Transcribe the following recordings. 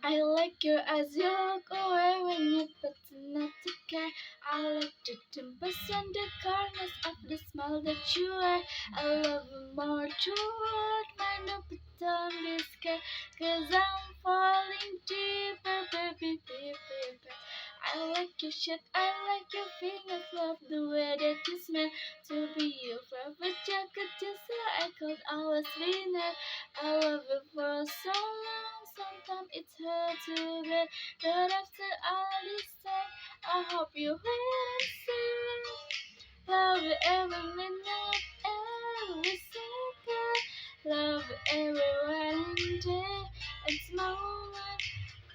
I like you as you walk away when you pretend not to care. I like the dimples and the corners of the smile that you wear. I love you more toward my no pretend be scared. Cause I'm falling deeper, baby, baby, baby. I like your shit, I like your fingers, love the way that you smell. To be your favorite jacket, just so I could always be there. I love you for so long, sometimes it's hard to bear. But after all this time, I hope you wait and see. Love you every minute, every second. Love you every one day and moment.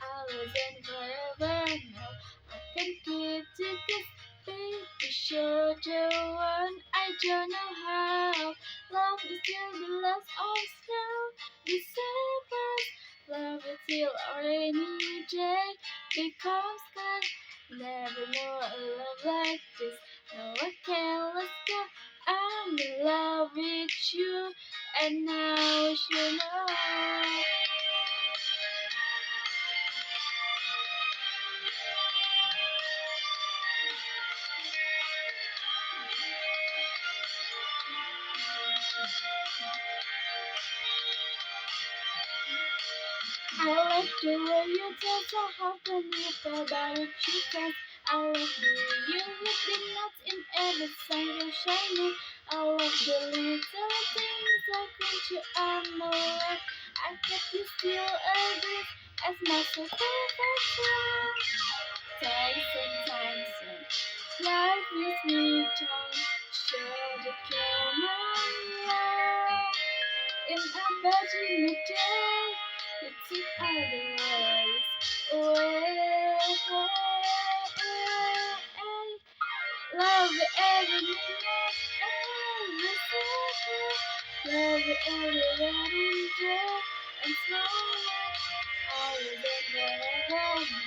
Always and forever. No, I can give to this baby shorter one. I don't know how. Love is till the last of snow. December. Love it till a rainy day becomes good. Never know a love like this. No, I can't let go. I'm in love with you, and now you know. I like the way you dance so hard when you fell down with your friends. I like the way you hit the notes in every song you're shining. I love the little things like when you are nowhere. I get you still exist as my so perfection. Times and life with me time. Show the come on. In a virgin day, you took all the worries away. Love you every minute, every second. Love you every wedding day and moment. Always and forever.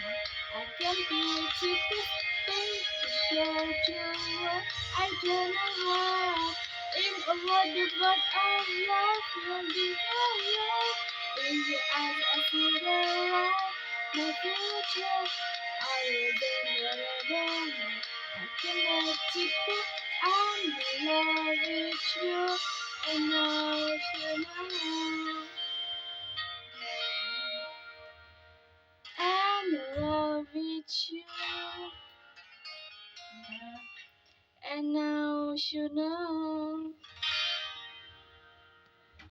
I can't be with you this day to show you what I don't know how. In a world but of love, you'll be alright. In your eyes, I see the light. My future, I will be whatever. I can let you go. I'm in love with you, and now you know. I'm in love with you, and now you know.